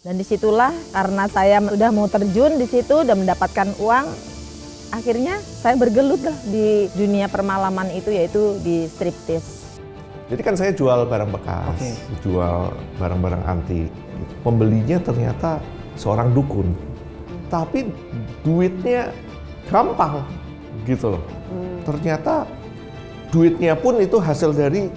Dan disitulah karena saya udah mau terjun di situ dan mendapatkan uang, akhirnya saya bergelut lah di dunia permalaman itu, yaitu di striptease. Jadi kan saya jual barang bekas, jual barang-barang antik. Pembelinya ternyata seorang dukun, tapi duitnya gampang gitu loh. Ternyata duitnya pun itu hasil dari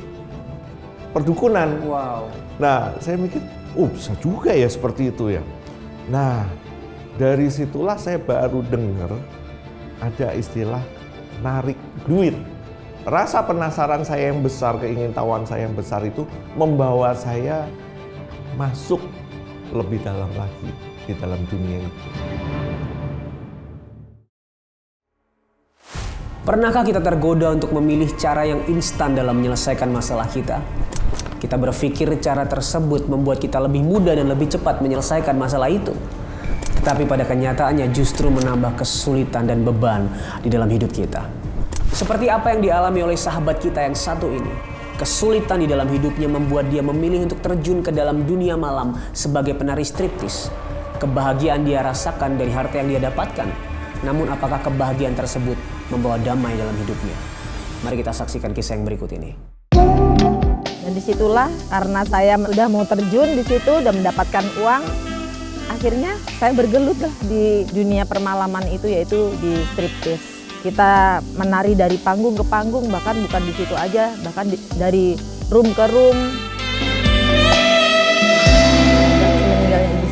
perdukunan. Wow. Nah, saya mikir, bisa juga ya seperti itu ya. Nah, dari situlah saya baru dengar ada istilah narik duit. Rasa penasaran saya yang besar, keingintahuan saya yang besar itu membawa saya masuk lebih dalam lagi di dalam dunia itu. Pernahkah kita tergoda untuk memilih cara yang instan dalam menyelesaikan masalah kita? Kita berpikir cara tersebut membuat kita lebih mudah dan lebih cepat menyelesaikan masalah itu. Tetapi pada kenyataannya justru menambah kesulitan dan beban di dalam hidup kita. Seperti apa yang dialami oleh sahabat kita yang satu ini. Kesulitan di dalam hidupnya membuat dia memilih untuk terjun ke dalam dunia malam sebagai penari striptease. Kebahagiaan dia rasakan dari harta yang dia dapatkan. Namun apakah kebahagiaan tersebut membawa damai dalam hidupnya? Mari kita saksikan kisah yang berikut ini. Dan disitulah karena saya udah mau terjun di situ dan mendapatkan uang, akhirnya saya bergelut lah di dunia permalaman itu, yaitu di striptease. Kita menari dari panggung ke panggung, bahkan bukan di situ aja, bahkan dari room ke room. Dan semeninggalnya ibu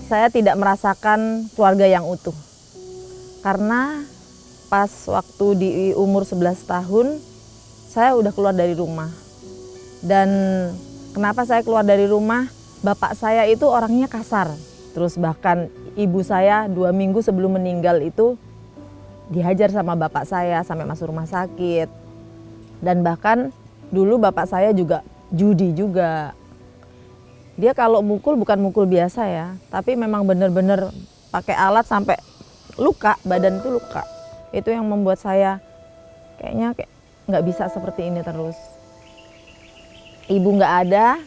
saya tidak merasakan keluarga yang utuh. Karena pas waktu di umur 11 tahun, saya udah keluar dari rumah. Dan kenapa saya keluar dari rumah? Bapak saya itu orangnya kasar. Terus bahkan ibu saya 2 minggu sebelum meninggal itu dihajar sama bapak saya sampai masuk rumah sakit. Dan bahkan dulu bapak saya juga judi juga. Dia kalau mukul bukan mukul biasa ya, tapi memang benar-benar pakai alat sampai luka, badan itu luka. Itu yang membuat saya kayaknya nggak bisa seperti ini terus. Ibu nggak ada,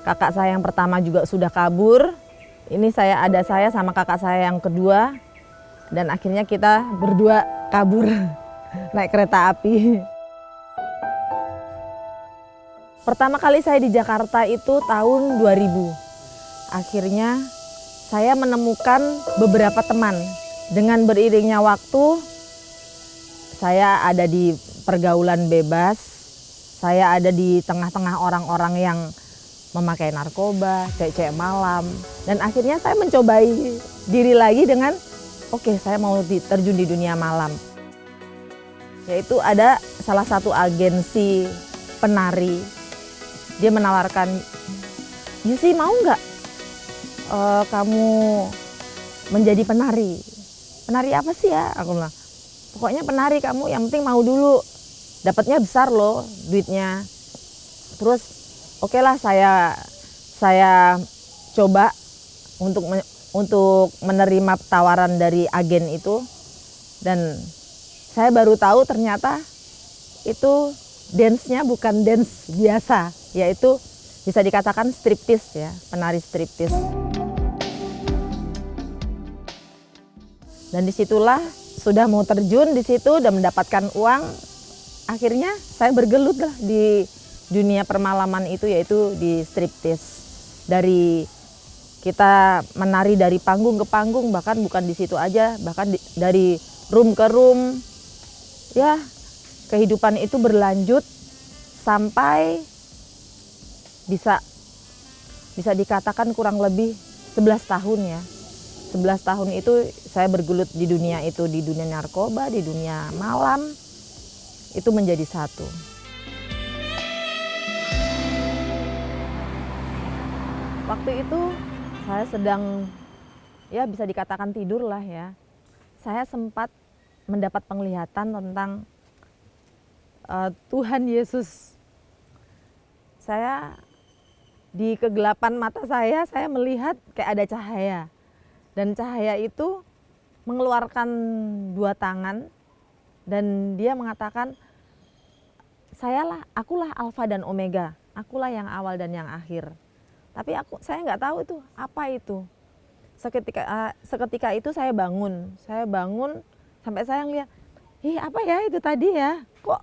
kakak saya yang pertama juga sudah kabur. Ini saya sama kakak saya yang kedua. Dan akhirnya kita berdua kabur naik kereta api. Pertama kali saya di Jakarta itu tahun 2000. Akhirnya saya menemukan beberapa teman. Dengan beriringnya waktu, saya ada di pergaulan bebas. Saya ada di tengah-tengah orang-orang yang memakai narkoba, cewek-cewek malam. Dan akhirnya saya mencobai diri lagi dengan oke, saya mau terjun di dunia malam. Yaitu ada salah satu agensi penari. Dia menawarkan, Yusi mau nggak kamu menjadi penari? Penari apa sih ya? Aku bilang, pokoknya penari kamu, yang penting mau dulu. Dapatnya besar loh duitnya. Terus oke lah saya coba untuk menerima tawaran dari agen itu, dan saya baru tahu ternyata itu dance-nya bukan dance biasa, yaitu bisa dikatakan striptease ya, penari striptease. Dan disitulah sudah mau terjun di situ dan mendapatkan uang, akhirnya saya bergelut lah di dunia permalaman itu, yaitu di striptease. Dari kita menari dari panggung ke panggung, bahkan bukan di situ aja, bahkan dari room ke room. Ya, kehidupan itu berlanjut sampai bisa dikatakan kurang lebih 11 tahun ya. 11 tahun itu saya bergelut di dunia itu, di dunia narkoba, di dunia malam. Itu menjadi satu. Waktu itu saya sedang, ya bisa dikatakan tidur lah ya. Saya sempat mendapat penglihatan tentang Tuhan Yesus. Saya di kegelapan mata saya melihat kayak ada cahaya. Dan cahaya itu mengeluarkan 2 tangan dan dia mengatakan, akulah Alfa dan Omega, akulah yang awal dan yang akhir. Tapi saya nggak tahu itu apa itu. Seketika itu saya bangun sampai saya ngeliat, apa ya itu tadi ya? Kok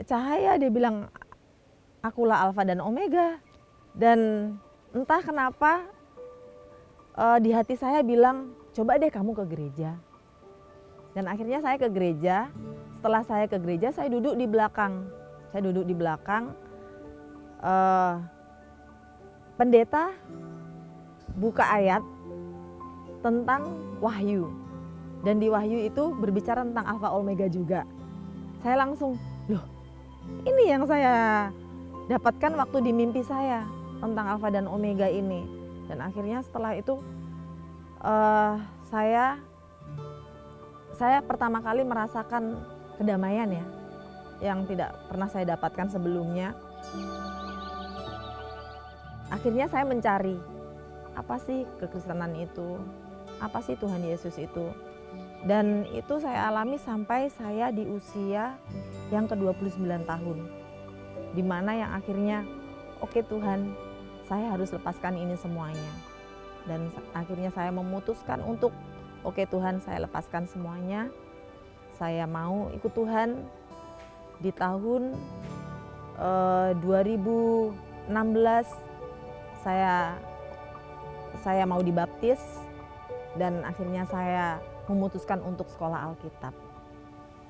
cahaya, dia bilang akulah Alfa dan Omega. Dan entah kenapa di hati saya bilang, coba deh kamu ke gereja. Dan akhirnya saya ke gereja. Setelah saya ke gereja, saya duduk di belakang. Pendeta buka ayat tentang Wahyu. Dan di Wahyu itu berbicara tentang Alfa Omega juga. Saya langsung, loh ini yang saya dapatkan waktu di mimpi saya tentang Alfa dan Omega ini. Dan akhirnya setelah itu saya pertama kali merasakan kedamaian ya, yang tidak pernah saya dapatkan sebelumnya. Akhirnya saya mencari, apa sih kekristenan itu? Apa sih Tuhan Yesus itu? Dan itu saya alami sampai saya di usia yang ke-29 tahun. Di mana yang akhirnya, oke Tuhan, saya harus lepaskan ini semuanya. Dan akhirnya saya memutuskan untuk, oke Tuhan, saya lepaskan semuanya. Saya mau ikut Tuhan. Di tahun 2016 saya mau dibaptis dan akhirnya saya memutuskan untuk sekolah Alkitab.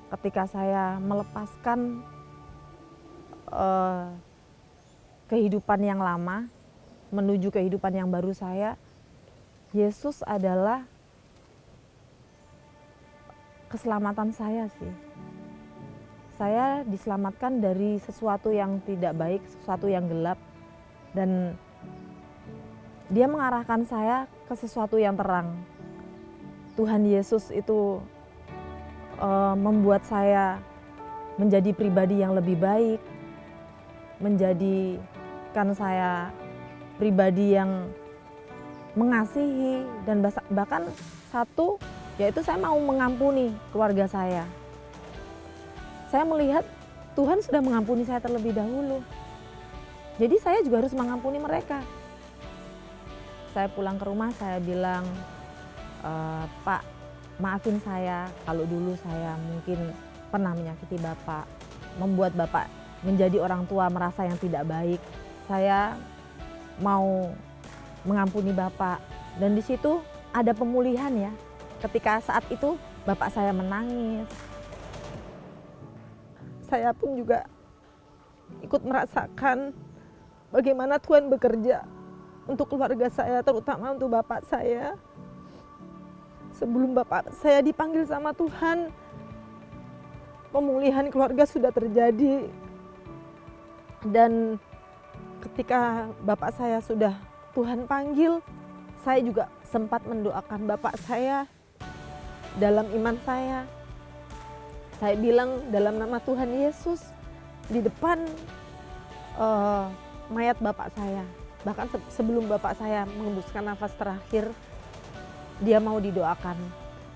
Ketika saya melepaskan kehidupan yang lama menuju kehidupan yang baru saya, Yesus adalah keselamatan saya sih. Saya diselamatkan dari sesuatu yang tidak baik, sesuatu yang gelap, dan Dia mengarahkan saya ke sesuatu yang terang. Tuhan Yesus itu membuat saya menjadi pribadi yang lebih baik, menjadikan saya pribadi yang mengasihi, dan bahkan satu, yaitu saya mau mengampuni keluarga saya. Saya melihat Tuhan sudah mengampuni saya terlebih dahulu. Jadi saya juga harus mengampuni mereka. Saya pulang ke rumah, saya bilang, Pak, maafin saya kalau dulu saya mungkin pernah menyakiti Bapak, membuat Bapak menjadi orang tua merasa yang tidak baik. Saya mau mengampuni Bapak. Dan di situ ada pemulihan ya. Ketika saat itu Bapak saya menangis. Saya pun juga ikut merasakan bagaimana Tuhan bekerja untuk keluarga saya, terutama untuk Bapak saya. Sebelum Bapak saya dipanggil sama Tuhan, pemulihan keluarga sudah terjadi. Dan ketika Bapak saya sudah Tuhan panggil, saya juga sempat mendoakan Bapak saya dalam iman saya. Saya bilang dalam nama Tuhan Yesus di depan mayat Bapak saya. Bahkan sebelum Bapak saya mengembuskan nafas terakhir, dia mau didoakan.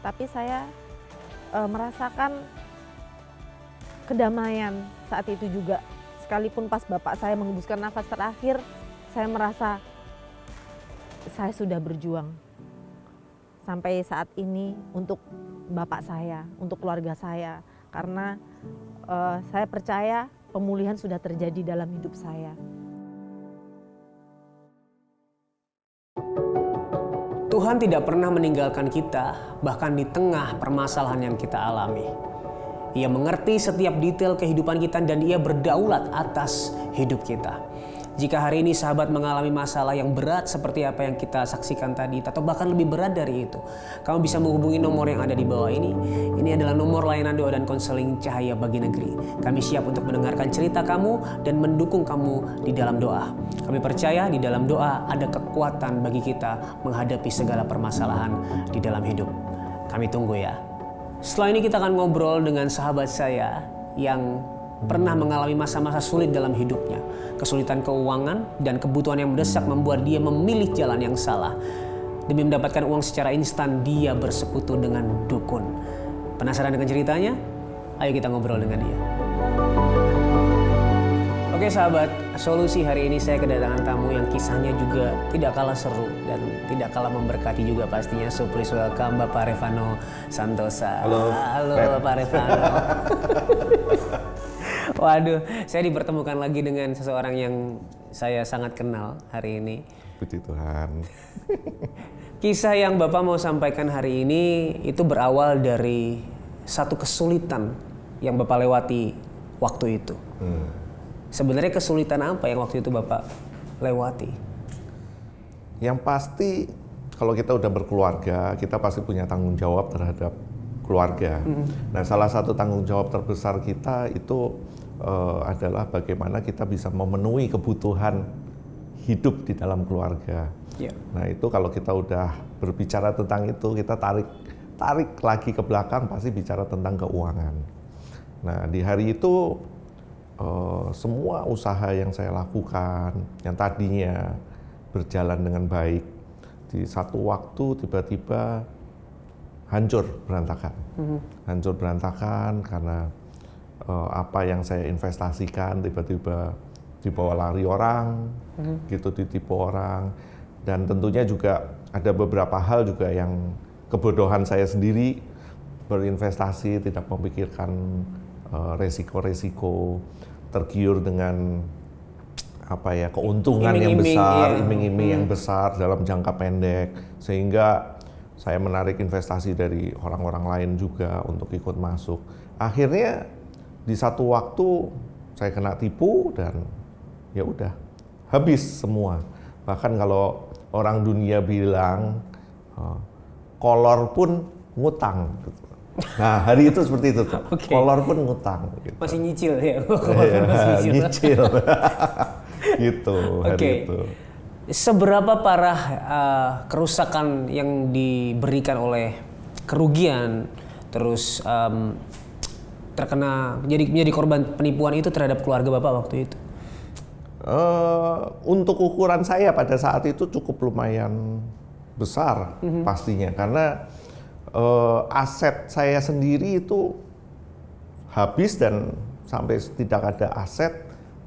Tapi saya merasakan kedamaian saat itu juga. Sekalipun pas Bapak saya mengembuskan nafas terakhir, saya merasa saya sudah berjuang sampai saat ini untuk Bapak saya, untuk keluarga saya. Karena saya percaya pemulihan sudah terjadi dalam hidup saya. Tuhan tidak pernah meninggalkan kita, bahkan di tengah permasalahan yang kita alami. Ia mengerti setiap detail kehidupan kita dan Ia berdaulat atas hidup kita. Jika hari ini sahabat mengalami masalah yang berat seperti apa yang kita saksikan tadi, atau bahkan lebih berat dari itu, kamu bisa menghubungi nomor yang ada di bawah ini. Ini adalah nomor layanan doa dan konseling Cahaya Bagi Negeri. Kami siap untuk mendengarkan cerita kamu dan mendukung kamu di dalam doa. Kami percaya di dalam doa ada kekuatan bagi kita menghadapi segala permasalahan di dalam hidup. Kami tunggu ya. Setelah ini kita akan ngobrol dengan sahabat saya yang pernah mengalami masa-masa sulit dalam hidupnya. Kesulitan keuangan dan kebutuhan yang mendesak membuat dia memilih jalan yang salah. Demi mendapatkan uang secara instan, dia bersekutu dengan dukun. Penasaran dengan ceritanya? Ayo kita ngobrol dengan dia. Oke sahabat, solusi hari ini saya kedatangan tamu yang kisahnya juga tidak kalah seru dan tidak kalah memberkati juga pastinya. So please welcome Bapak Revano Santosa. Halo Bapak Revano. Waduh, saya dipertemukan lagi dengan seseorang yang saya sangat kenal hari ini. Puji Tuhan. Kisah yang Bapak mau sampaikan hari ini itu berawal dari satu kesulitan yang Bapak lewati waktu itu. Sebenarnya kesulitan apa yang waktu itu Bapak lewati? Yang pasti kalau kita udah berkeluarga, kita pasti punya tanggung jawab terhadap keluarga. Nah, salah satu tanggung jawab terbesar kita itu adalah bagaimana kita bisa memenuhi kebutuhan hidup di dalam keluarga. Yeah. Nah, itu kalau kita udah berbicara tentang itu, kita tarik lagi ke belakang pasti bicara tentang keuangan. Nah, di hari itu semua usaha yang saya lakukan, yang tadinya berjalan dengan baik, di satu waktu tiba-tiba hancur berantakan. Hancur berantakan karena apa yang saya investasikan tiba-tiba dibawa lari orang, gitu, ditipu orang. Dan tentunya juga ada beberapa hal juga yang kebodohan saya sendiri, berinvestasi, tidak memikirkan resiko-resiko, tergiur dengan keuntungan yang besar, iming-iming yang besar dalam jangka pendek, sehingga saya menarik investasi dari orang-orang lain juga untuk ikut masuk. Akhirnya di satu waktu saya kena tipu dan ya udah habis semua. Bahkan kalau orang dunia bilang kolor pun ngutang. Nah, hari itu seperti itu tuh. Okay. Kolor pun ngutang. Gitu. Masih nyicil ya? Masih nyicil. Gitu hari Okay. itu. Seberapa parah kerusakan yang diberikan oleh kerugian, terus terkena menjadi korban penipuan itu terhadap keluarga Bapak waktu itu? Untuk ukuran saya pada saat itu cukup lumayan besar pastinya, karena aset saya sendiri itu habis dan sampai tidak ada aset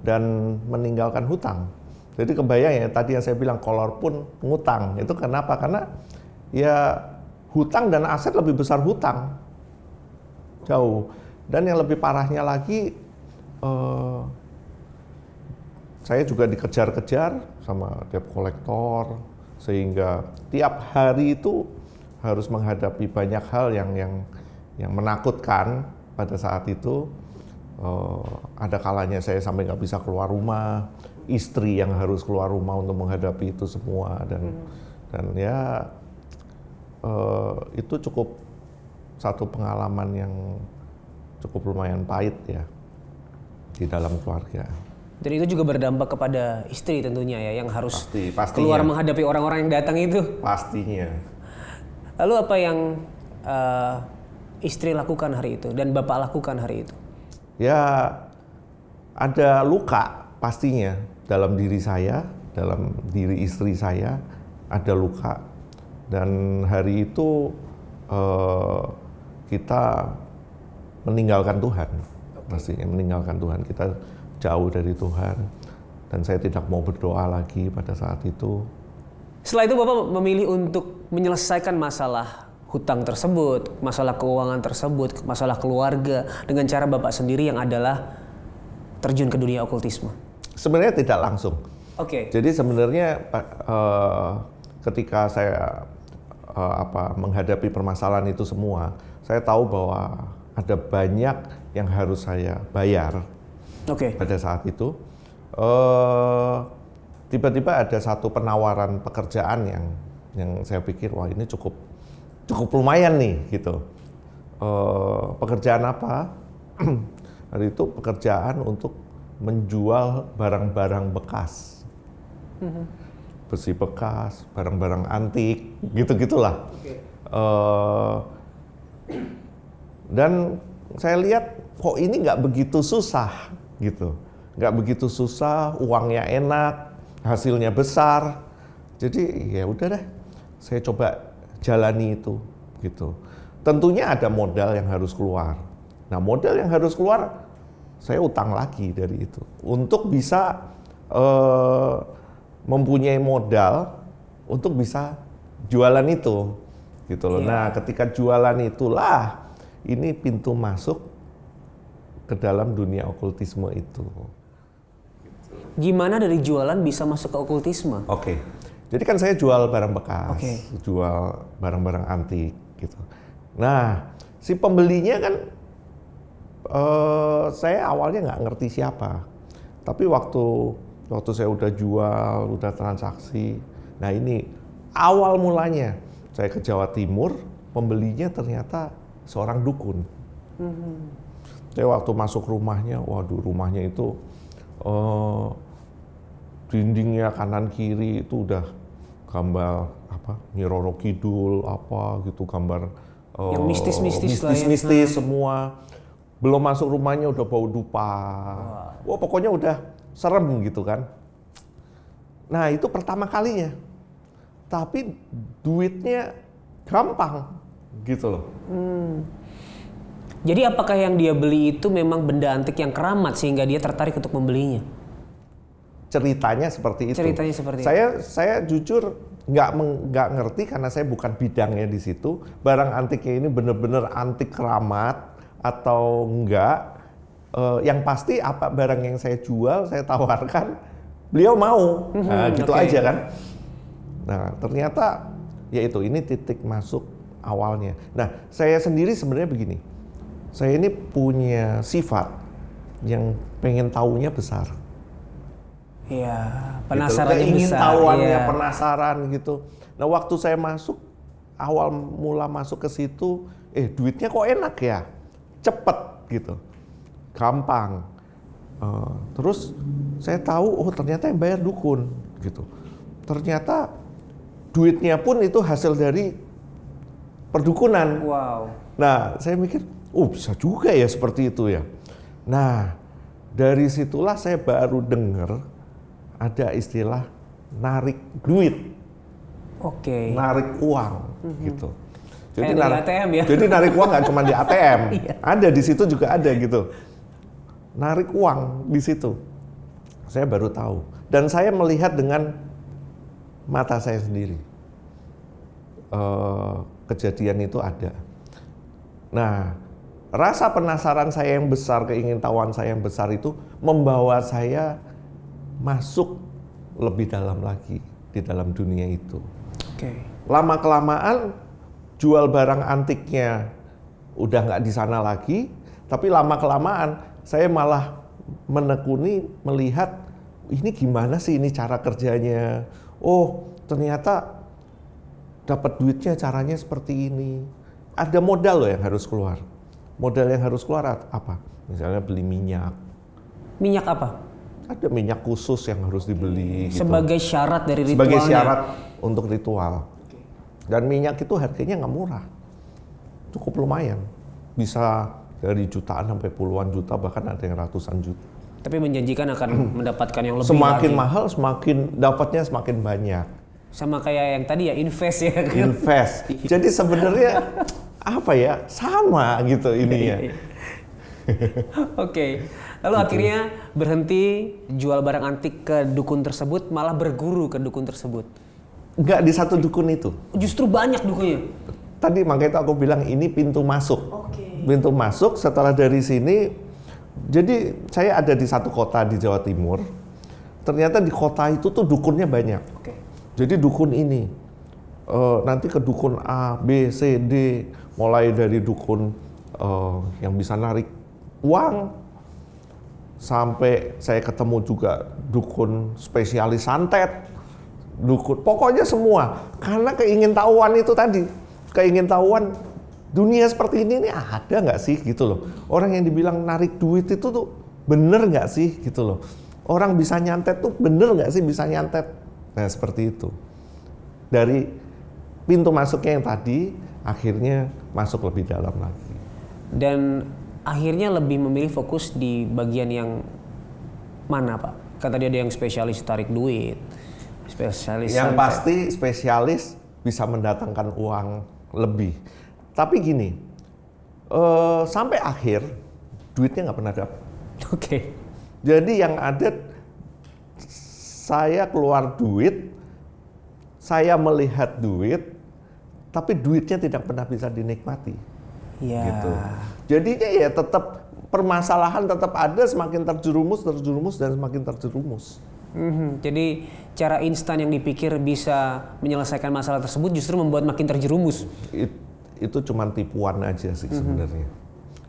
dan meninggalkan hutang. Jadi kebayang ya, tadi yang saya bilang kolor pun ngutang. Itu kenapa? Karena ya hutang dan aset lebih besar hutang. Jauh. Dan yang lebih parahnya lagi, saya juga dikejar-kejar sama debt collector, sehingga tiap hari itu harus menghadapi banyak hal yang menakutkan pada saat itu. Ada kalanya saya sampai nggak bisa keluar rumah, istri yang harus keluar rumah untuk menghadapi itu semua, dan ya itu cukup satu pengalaman yang cukup lumayan pahit ya di dalam keluarga. Dan itu juga berdampak kepada istri tentunya ya, yang harus Pastinya. keluar menghadapi orang-orang yang datang itu. Pastinya. Lalu apa yang istri lakukan hari itu dan Bapak lakukan hari itu? Ya, ada luka pastinya dalam diri saya, dalam diri istri saya ada luka. Dan hari itu kita meninggalkan Tuhan, pastinya meninggalkan Tuhan. Kita jauh dari Tuhan, dan saya tidak mau berdoa lagi pada saat itu. Setelah itu Bapak memilih untuk menyelesaikan masalah hutang tersebut, masalah keuangan tersebut, masalah keluarga dengan cara Bapak sendiri yang adalah terjun ke dunia okultisme. Sebenarnya tidak langsung. Oke. Jadi sebenarnya ketika saya menghadapi permasalahan itu semua, saya tahu bahwa ada banyak yang harus saya bayar. Oke. Pada saat itu tiba-tiba ada satu penawaran pekerjaan yang saya pikir wah ini cukup lumayan nih gitu. Pekerjaan apa? Hari itu pekerjaan untuk menjual barang-barang bekas, besi bekas, barang-barang antik, gitu-gitulah. Okay. Dan saya lihat kok ini nggak begitu susah gitu, nggak begitu susah, uangnya enak, hasilnya besar. Jadi ya udah deh, saya coba jalani itu gitu. Tentunya ada modal yang harus keluar. Nah, modal yang harus keluar saya utang lagi dari itu untuk bisa mempunyai modal untuk bisa jualan itu, gitu loh. Nah, ketika jualan itulah ini pintu masuk ke dalam dunia okultisme itu. Gimana dari jualan bisa masuk ke okultisme? Oke. Jadi kan saya jual barang bekas, Oke. jual barang-barang antik gitu. Nah, si pembelinya kan saya awalnya nggak ngerti siapa. Tapi waktu saya udah jual, udah transaksi. Nah, ini awal mulanya saya ke Jawa Timur, pembelinya ternyata seorang dukun. Saya waktu masuk rumahnya, waduh, rumahnya itu dindingnya kanan kiri itu udah gambar apa, Nyi Roro Kidul apa gitu, gambar yang mistis-mistis lah ya. mistis semua. Belum masuk rumahnya udah bau dupa. Wah, pokoknya udah serem gitu kan. Nah, itu pertama kalinya. Tapi duitnya gampang gitu loh. Jadi apakah yang dia beli itu memang benda antik yang keramat sehingga dia tertarik untuk membelinya? Ceritanya seperti itu. Ceritanya seperti itu. Saya jujur nggak ngerti karena saya bukan bidangnya di situ. Barang antiknya ini benar-benar antik keramat atau enggak. Yang pasti apa barang yang saya jual, saya tawarkan, beliau mau. Nah, gitu aja kan. Nah, ternyata yaitu ini titik masuk awalnya. Nah, saya sendiri sebenarnya begini. Saya ini punya sifat yang pengen tahunya besar. Iya, Gitu. penasarannya Ingin besar. tahuannya Iya. penasaran gitu. Nah, waktu saya masuk, awal mula masuk ke situ, duitnya kok enak ya, cepet gitu, gampang. Terus saya tahu, oh ternyata yang bayar dukun gitu. Ternyata duitnya pun itu hasil dari perdukunan. Wow. Nah, saya mikir, bisa juga ya seperti itu ya. Nah, dari situlah saya baru dengar ada istilah narik duit, Oke. narik uang gitu. Kayak di ATM ya? Jadi narik uang nggak cuma di ATM, ada di situ juga ada gitu. Narik uang di situ, saya baru tahu. Dan saya melihat dengan mata saya sendiri. Kejadian itu ada. Nah, rasa penasaran saya yang besar, keingintahuan saya yang besar itu membawa saya masuk lebih dalam lagi di dalam dunia itu. Oke. Lama-kelamaan jual barang antiknya udah nggak di sana lagi, tapi lama-kelamaan saya malah menekuni melihat ini gimana sih ini cara kerjanya. Oh, ternyata dapat duitnya caranya seperti ini. Ada modal loh yang harus keluar. Modal yang harus keluar apa? Misalnya beli minyak. Minyak apa? Ada minyak khusus yang harus dibeli. Gitu. Sebagai syarat dari ritualnya. Sebagai syarat untuk ritual. Dan minyak itu harganya nggak murah. Cukup lumayan. Bisa dari jutaan sampai puluhan juta, bahkan ada yang ratusan juta. Tapi menjanjikan akan mendapatkan yang lebih Semakin lagi. mahal, semakin dapatnya semakin banyak. Sama kayak yang tadi ya, invest ya. Invest. Jadi sebenarnya apa ya, sama gitu ininya. Oke. Lalu akhirnya berhenti jual barang antik ke dukun tersebut, malah berguru ke dukun tersebut. Nggak di satu dukun itu. Justru banyak dukunnya. Tadi makanya aku bilang ini pintu masuk. Pintu masuk setelah dari sini. Jadi saya ada di satu kota di Jawa Timur. Ternyata di kota itu tuh dukunnya banyak. Oke. Jadi dukun ini nanti ke dukun A, B, C, D, mulai dari dukun yang bisa narik uang, sampai saya ketemu juga dukun spesialis santet, dukun, pokoknya semua. Karena keingintahuan itu tadi, keingintahuan dunia seperti ini ada nggak sih gitu loh. Orang yang dibilang narik duit itu tuh bener nggak sih gitu loh. Orang bisa nyantet tuh bener nggak sih bisa nyantet. Nah seperti itu. Dari pintu masuknya yang tadi, akhirnya masuk lebih dalam lagi. Dan akhirnya lebih memilih fokus di bagian yang mana Pak? Kan tadi ada yang spesialis tarik duit, spesialis Yang santet. pasti spesialis bisa mendatangkan uang lebih. Tapi gini, sampai akhir duitnya nggak pernah dapat. Oke. Jadi yang ada saya keluar duit, saya melihat duit, tapi duitnya tidak pernah bisa dinikmati. Ya. Gitu. Jadinya ya tetap permasalahan tetap ada, semakin terjerumus dan semakin terjerumus. Jadi cara instan yang dipikir bisa menyelesaikan masalah tersebut justru membuat makin terjerumus. Itu cuma tipuan aja sih sebenarnya.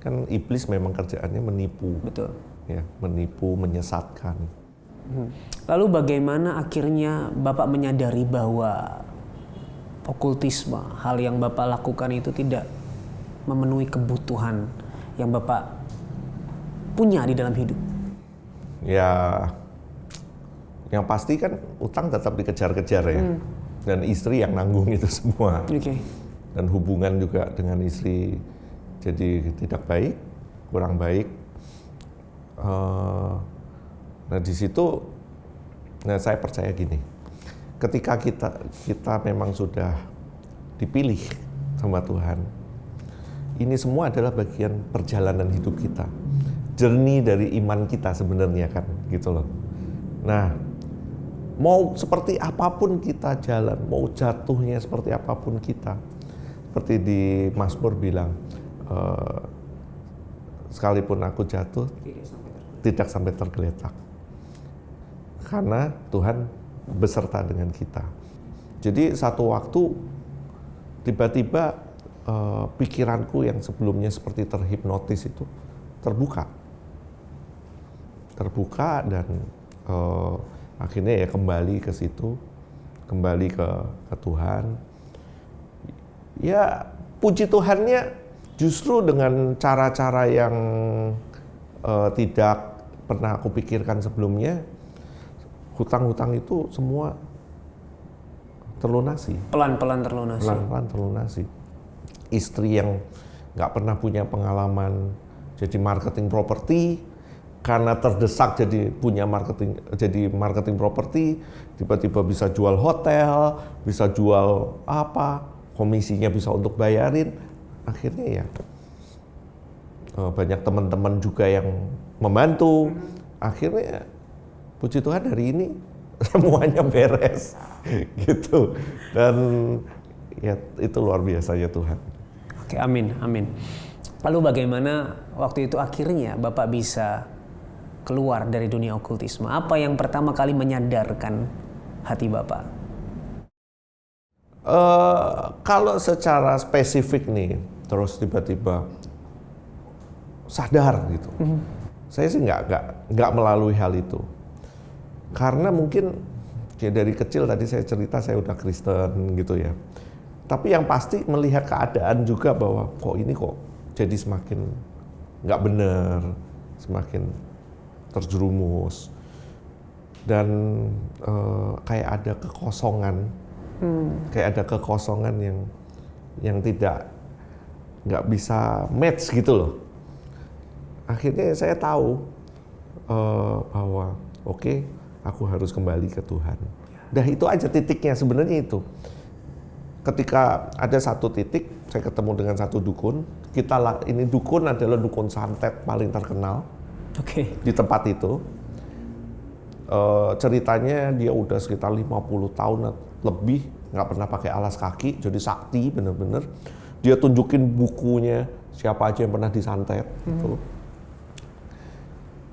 Kan iblis memang kerjaannya menipu. Betul. Ya, menipu, menyesatkan. Lalu bagaimana akhirnya Bapak menyadari bahwa okultisme, hal yang Bapak lakukan itu tidak memenuhi kebutuhan yang Bapak punya di dalam hidup? Ya, yang pasti kan utang tetap dikejar-kejar ya. Dan istri yang nanggung itu semua. Oke. Dan hubungan juga dengan istri jadi tidak baik, kurang baik. Nah di situ, nah saya percaya gini, ketika kita memang sudah dipilih sama Tuhan, ini semua adalah bagian perjalanan hidup kita, journey dari iman kita sebenarnya kan, gitu loh. Nah, mau seperti apapun kita jalan, mau jatuhnya seperti apapun kita, seperti di Mazmur bilang, sekalipun aku jatuh, tidak sampai tergeletak. Karena Tuhan beserta dengan kita. Jadi satu waktu tiba-tiba pikiranku yang sebelumnya seperti terhipnotis itu terbuka dan akhirnya ya kembali ke situ, kembali ke Tuhan. Ya puji Tuhannya justru dengan cara-cara yang tidak pernah aku pikirkan sebelumnya, hutang-hutang itu semua terlunasi. Pelan-pelan terlunasi. Pelan-pelan terlunasi. Istri yang nggak pernah punya pengalaman jadi marketing properti, karena terdesak jadi marketing properti, tiba-tiba bisa jual hotel, bisa jual apa, komisinya bisa untuk bayarin, akhirnya ya banyak teman-teman juga yang membantu, akhirnya puji Tuhan hari ini semuanya beres gitu, dan ya itu luar biasanya Tuhan. Oke, amin, amin. Lalu bagaimana waktu itu akhirnya Bapak bisa keluar dari dunia okultisme? Apa yang pertama kali menyadarkan hati Bapak? Kalau secara spesifik nih, terus tiba-tiba sadar gitu, saya sih nggak melalui hal itu, karena mungkin ya dari kecil tadi saya cerita saya udah Kristen gitu ya. Tapi yang pasti melihat keadaan juga bahwa kok ini kok jadi semakin nggak benar, semakin terjerumus, dan kayak ada kekosongan, yang nggak bisa match gitu loh. Akhirnya saya tahu bahwa oke, aku harus kembali ke Tuhan. Dah itu aja titiknya sebenarnya itu. Ketika ada satu titik, saya ketemu dengan satu dukun. Ini dukun adalah dukun santet paling terkenal di tempat itu. Ceritanya dia udah sekitar 50 tahun lebih nggak pernah pakai alas kaki, jadi sakti bener-bener. Dia tunjukin bukunya siapa aja yang pernah disantet gitu.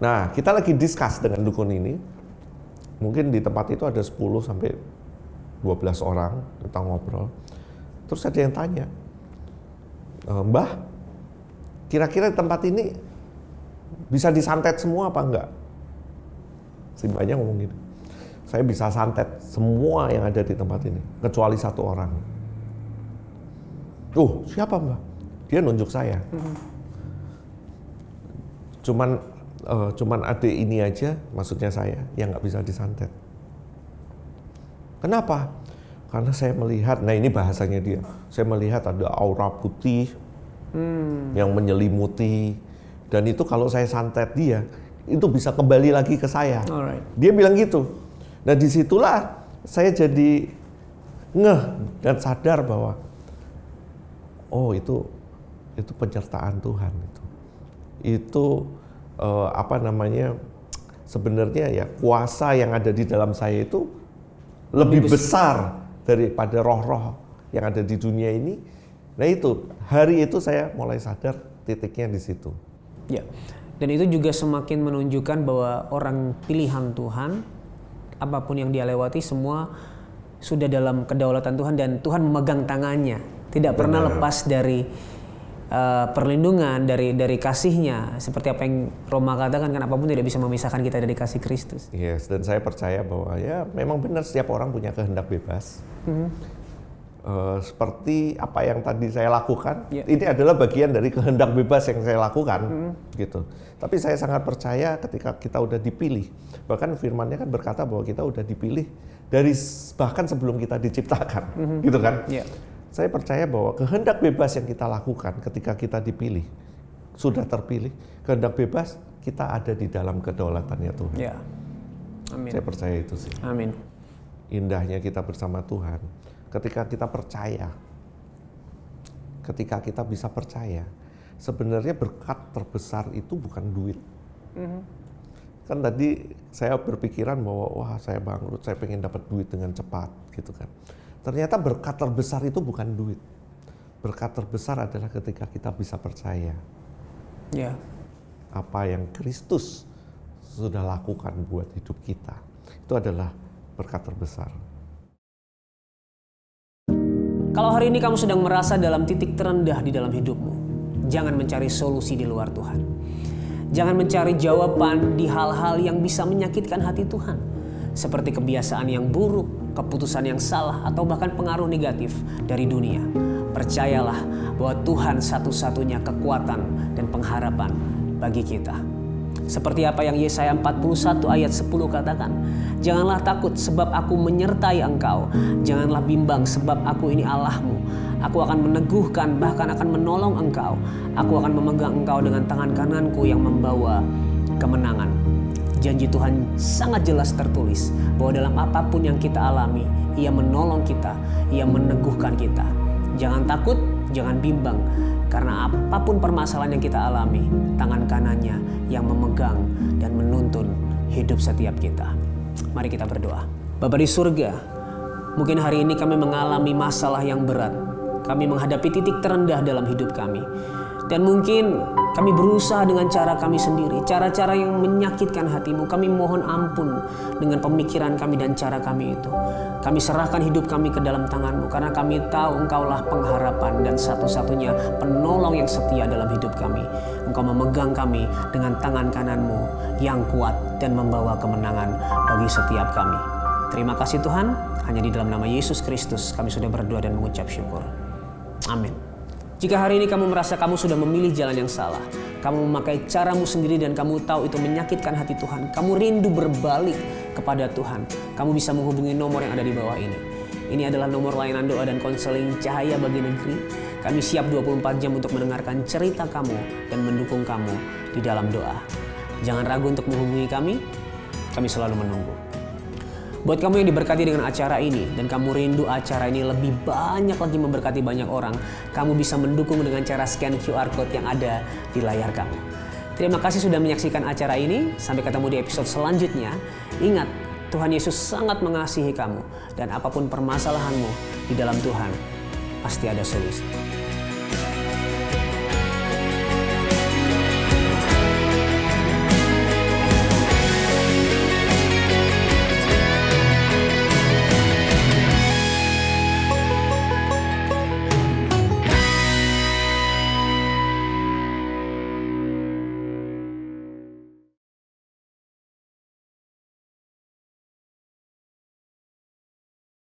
Nah, kita lagi discuss dengan dukun ini. Mungkin di tempat itu ada 10 sampai 12 orang, kita ngobrol. Terus ada yang tanya, Mbah, kira-kira di tempat ini bisa disantet semua apa enggak? Si mbahnya ngomong gitu, saya bisa santet semua yang ada di tempat ini, kecuali satu orang. Oh, siapa Mbah? Dia nunjuk saya. Cuman adik ini aja, maksudnya saya, yang nggak bisa disantet. Kenapa? Karena saya melihat, nah ini bahasanya dia, saya melihat ada aura putih yang menyelimuti, dan itu kalau saya santet dia, itu bisa kembali lagi ke saya. Alright. Dia bilang gitu. Nah disitulah saya jadi ngeh dan sadar bahwa oh itu penyertaan Tuhan itu sebenarnya ya kuasa yang ada di dalam saya itu lebih besar daripada roh-roh yang ada di dunia ini. Nah itu, hari itu saya mulai sadar titiknya di situ. Ya, dan itu juga semakin menunjukkan bahwa orang pilihan Tuhan, apapun yang dia lewati semua sudah dalam kedaulatan Tuhan dan Tuhan memegang tangannya. Tidak pernah lepas dari perlindungan, dari kasihnya. Seperti apa yang Roma katakan, kan apapun tidak bisa memisahkan kita dari kasih Kristus. Yes, dan saya percaya bahwa ya memang benar setiap orang punya kehendak bebas. Seperti apa yang tadi saya lakukan, ini adalah bagian dari kehendak bebas yang saya lakukan, gitu. Tapi saya sangat percaya ketika kita udah dipilih, bahkan firman-Nya kan berkata bahwa kita udah dipilih dari bahkan sebelum kita diciptakan, gitu kan? Saya percaya bahwa kehendak bebas yang kita lakukan ketika kita dipilih, sudah terpilih, kehendak bebas kita ada di dalam kedaulatannya Tuhan. Ya. Amin. Saya percaya itu sih. Amin. Indahnya kita bersama Tuhan. Ketika kita percaya, ketika kita bisa percaya, sebenarnya berkat terbesar itu bukan duit. Kan tadi saya berpikiran bahwa wah saya bangkrut, saya pengen dapat duit dengan cepat, gitu kan. Ternyata berkat terbesar itu bukan duit. Berkat terbesar adalah ketika kita bisa percaya. Ya. Apa yang Kristus sudah lakukan buat hidup kita, itu adalah berkat terbesar. Kalau hari ini kamu sedang merasa dalam titik terendah di dalam hidupmu, jangan mencari solusi di luar Tuhan. Jangan mencari jawaban di hal-hal yang bisa menyakitkan hati Tuhan. Seperti kebiasaan yang buruk, keputusan yang salah, atau bahkan pengaruh negatif dari dunia. Percayalah bahwa Tuhan satu-satunya kekuatan dan pengharapan bagi kita. Seperti apa yang Yesaya 41 ayat 10 katakan, janganlah takut sebab aku menyertai engkau, janganlah bimbang sebab aku ini Allahmu. Aku akan meneguhkan, bahkan akan menolong engkau. Aku akan memegang engkau dengan tangan kananku yang membawa kemenangan. Janji Tuhan sangat jelas tertulis bahwa dalam apapun yang kita alami, Ia menolong kita, Ia meneguhkan kita. Jangan takut, jangan bimbang, karena apapun permasalahan yang kita alami, tangan kanannya yang memegang dan menuntun hidup setiap kita. Mari kita berdoa. Bapa di surga, mungkin hari ini kami mengalami masalah yang berat. Kami menghadapi titik terendah dalam hidup kami. Dan mungkin kami berusaha dengan cara kami sendiri, cara-cara yang menyakitkan hatimu. Kami mohon ampun dengan pemikiran kami dan cara kami itu. Kami serahkan hidup kami ke dalam tangan-Mu, karena kami tahu Engkaulah pengharapan dan satu-satunya penolong yang setia dalam hidup kami. Engkau memegang kami dengan tangan kanan-Mu yang kuat dan membawa kemenangan bagi setiap kami. Terima kasih Tuhan, hanya di dalam nama Yesus Kristus kami sudah berdoa dan mengucap syukur. Amin. Jika hari ini kamu merasa kamu sudah memilih jalan yang salah, kamu memakai caramu sendiri dan kamu tahu itu menyakitkan hati Tuhan, kamu rindu berbalik kepada Tuhan, kamu bisa menghubungi nomor yang ada di bawah ini. Ini adalah nomor layanan doa dan konseling Cahaya Bagi Negeri. Kami siap 24 jam untuk mendengarkan cerita kamu dan mendukung kamu di dalam doa. Jangan ragu untuk menghubungi kami selalu menunggu. Buat kamu yang diberkati dengan acara ini dan kamu rindu acara ini lebih banyak lagi memberkati banyak orang, kamu bisa mendukung dengan cara scan QR Code yang ada di layar kamu. Terima kasih sudah menyaksikan acara ini. Sampai ketemu di episode selanjutnya. Ingat, Tuhan Yesus sangat mengasihi kamu dan apapun permasalahanmu di dalam Tuhan, pasti ada solusi.